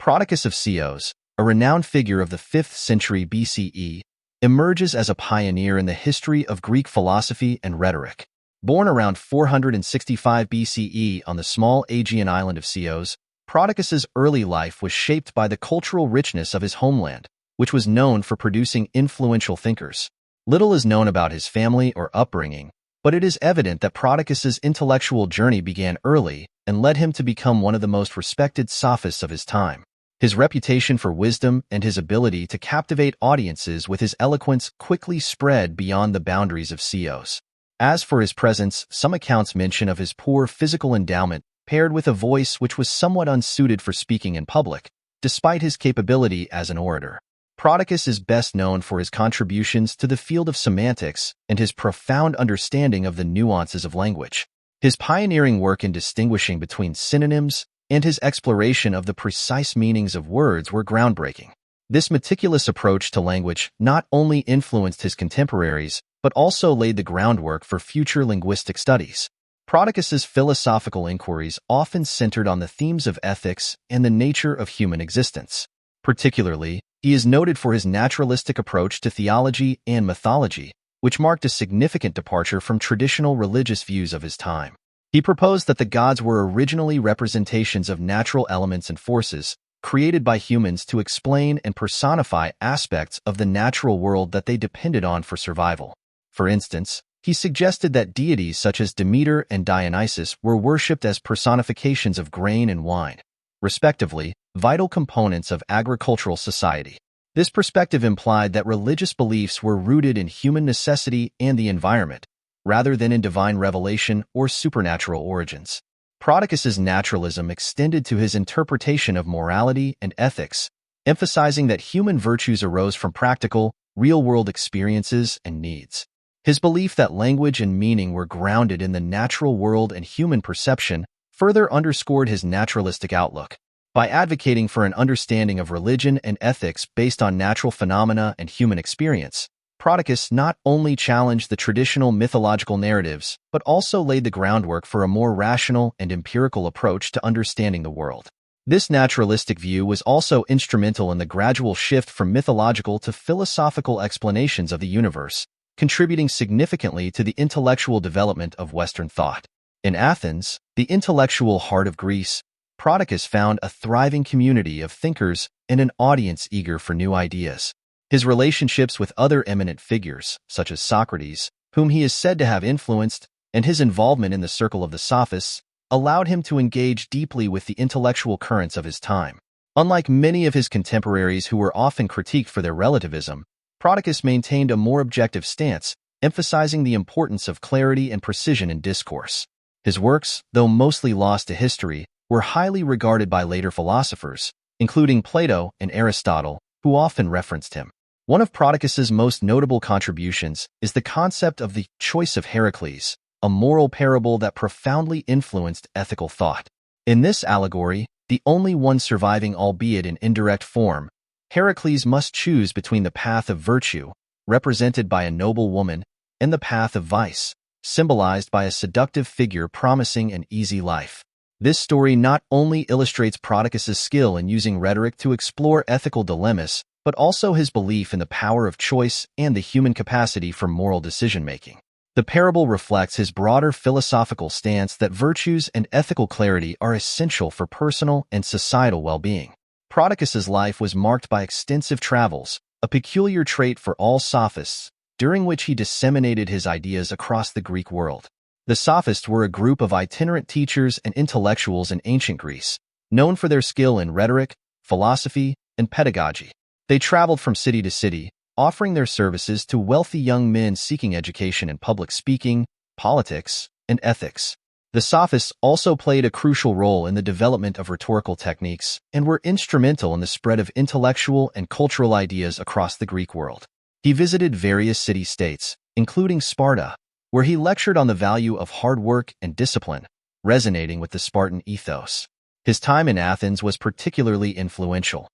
Prodicus of Ceos, a renowned figure of the 5th century BCE, emerges as a pioneer in the history of Greek philosophy and rhetoric. Born around 465 BCE on the small Aegean island of Ceos, Prodicus's early life was shaped by the cultural richness of his homeland, which was known for producing influential thinkers. Little is known about his family or upbringing, but it is evident that Prodicus's intellectual journey began early and led him to become one of the most respected sophists of his time. His reputation for wisdom and his ability to captivate audiences with his eloquence quickly spread beyond the boundaries of Ceos. As for his presence, some accounts mention of his poor physical endowment paired with a voice which was somewhat unsuited for speaking in public, despite his capability as an orator. Prodicus is best known for his contributions to the field of semantics and his profound understanding of the nuances of language. His pioneering work in distinguishing between synonyms and his exploration of the precise meanings of words were groundbreaking. This meticulous approach to language not only influenced his contemporaries, but also laid the groundwork for future linguistic studies. Prodicus's philosophical inquiries often centered on the themes of ethics and the nature of human existence. Particularly, he is noted for his naturalistic approach to theology and mythology, which marked a significant departure from traditional religious views of his time. He proposed that the gods were originally representations of natural elements and forces, created by humans to explain and personify aspects of the natural world that they depended on for survival. For instance, he suggested that deities such as Demeter and Dionysus were worshipped as personifications of grain and wine, respectively, vital components of agricultural society. This perspective implied that religious beliefs were rooted in human necessity and the environment, rather than in divine revelation or supernatural origins. Prodicus's naturalism extended to his interpretation of morality and ethics, emphasizing that human virtues arose from practical, real-world experiences and needs. His belief that language and meaning were grounded in the natural world and human perception further underscored his naturalistic outlook. By advocating for an understanding of religion and ethics based on natural phenomena and human experience, Prodicus not only challenged the traditional mythological narratives, but also laid the groundwork for a more rational and empirical approach to understanding the world. This naturalistic view was also instrumental in the gradual shift from mythological to philosophical explanations of the universe, contributing significantly to the intellectual development of Western thought. In Athens, the intellectual heart of Greece, Prodicus found a thriving community of thinkers and an audience eager for new ideas. His relationships with other eminent figures, such as Socrates, whom he is said to have influenced, and his involvement in the circle of the sophists, allowed him to engage deeply with the intellectual currents of his time. Unlike many of his contemporaries who were often critiqued for their relativism, Prodicus maintained a more objective stance, emphasizing the importance of clarity and precision in discourse. His works, though mostly lost to history, were highly regarded by later philosophers, including Plato and Aristotle, who often referenced him. One of Prodicus's most notable contributions is the concept of the Choice of Heracles, a moral parable that profoundly influenced ethical thought. In this allegory, the only one surviving albeit in indirect form, Heracles must choose between the path of virtue, represented by a noble woman, and the path of vice, symbolized by a seductive figure promising an easy life. This story not only illustrates Prodicus's skill in using rhetoric to explore ethical dilemmas, but also his belief in the power of choice and the human capacity for moral decision-making. The parable reflects his broader philosophical stance that virtues and ethical clarity are essential for personal and societal well-being. Prodicus's life was marked by extensive travels, a peculiar trait for all sophists, during which he disseminated his ideas across the Greek world. The sophists were a group of itinerant teachers and intellectuals in ancient Greece, known for their skill in rhetoric, philosophy, and pedagogy. They traveled from city to city, offering their services to wealthy young men seeking education in public speaking, politics, and ethics. The sophists also played a crucial role in the development of rhetorical techniques and were instrumental in the spread of intellectual and cultural ideas across the Greek world. He visited various city-states, including Sparta, where he lectured on the value of hard work and discipline, resonating with the Spartan ethos. His time in Athens was particularly influential.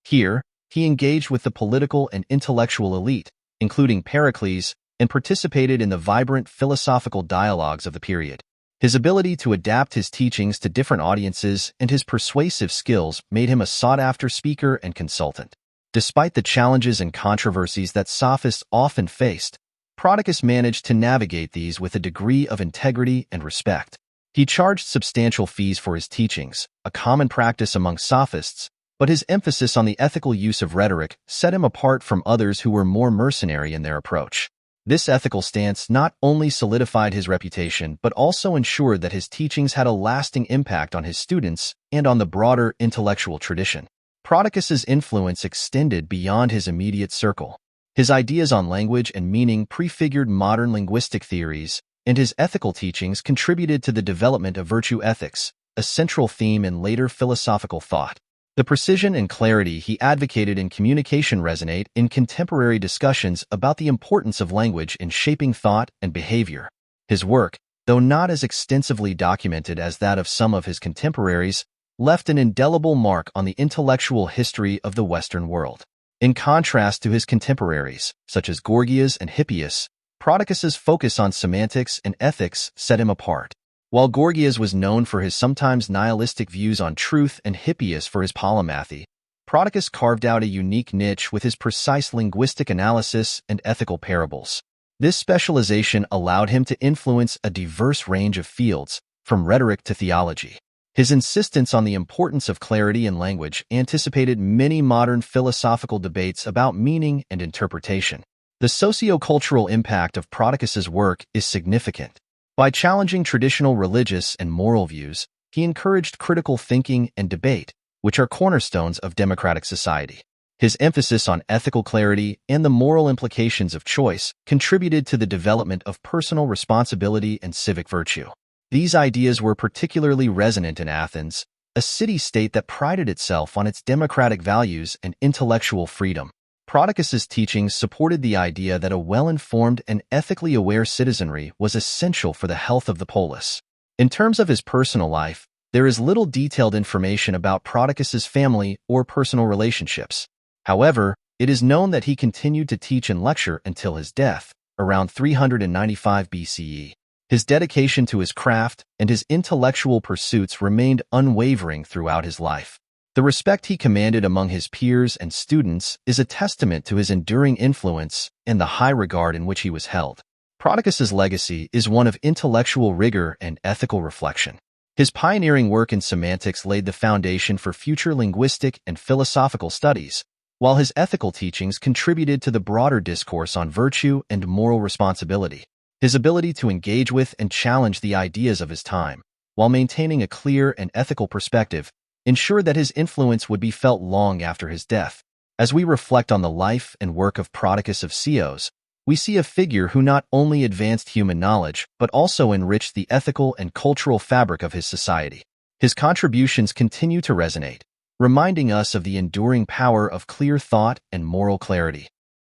Here, he engaged with the political and intellectual elite, including Pericles, and participated in the vibrant philosophical dialogues of the period. His ability to adapt his teachings to different audiences and his persuasive skills made him a sought-after speaker and consultant. Despite the challenges and controversies that sophists often faced, Prodicus managed to navigate these with a degree of integrity and respect. He charged substantial fees for his teachings, a common practice among sophists, but his emphasis on the ethical use of rhetoric set him apart from others who were more mercenary in their approach. This ethical stance not only solidified his reputation but also ensured that his teachings had a lasting impact on his students and on the broader intellectual tradition. Prodicus's influence extended beyond his immediate circle. His ideas on language and meaning prefigured modern linguistic theories, and his ethical teachings contributed to the development of virtue ethics, a central theme in later philosophical thought. The precision and clarity he advocated in communication resonate in contemporary discussions about the importance of language in shaping thought and behavior. His work, though not as extensively documented as that of some of his contemporaries, left an indelible mark on the intellectual history of the Western world. In contrast to his contemporaries, such as Gorgias and Hippias, Prodicus's focus on semantics and ethics set him apart. While Gorgias was known for his sometimes nihilistic views on truth and Hippias for his polymathy, Prodicus carved out a unique niche with his precise linguistic analysis and ethical parables. This specialization allowed him to influence a diverse range of fields, from rhetoric to theology. His insistence on the importance of clarity in language anticipated many modern philosophical debates about meaning and interpretation. The socio-cultural impact of Prodicus's work is significant. By challenging traditional religious and moral views, he encouraged critical thinking and debate, which are cornerstones of democratic society. His emphasis on ethical clarity and the moral implications of choice contributed to the development of personal responsibility and civic virtue. These ideas were particularly resonant in Athens, a city-state that prided itself on its democratic values and intellectual freedom. Prodicus's teachings supported the idea that a well-informed and ethically aware citizenry was essential for the health of the polis. In terms of his personal life, there is little detailed information about Prodicus's family or personal relationships. However, it is known that he continued to teach and lecture until his death, around 395 BCE. His dedication to his craft and his intellectual pursuits remained unwavering throughout his life. The respect he commanded among his peers and students is a testament to his enduring influence and the high regard in which he was held. Prodicus's legacy is one of intellectual rigor and ethical reflection. His pioneering work in semantics laid the foundation for future linguistic and philosophical studies, while his ethical teachings contributed to the broader discourse on virtue and moral responsibility. His ability to engage with and challenge the ideas of his time, while maintaining a clear and ethical perspective, ensured that his influence would be felt long after his death. As we reflect on the life and work of Prodicus of Ceos, we see a figure who not only advanced human knowledge, but also enriched the ethical and cultural fabric of his society. His contributions continue to resonate, reminding us of the enduring power of clear thought and moral clarity.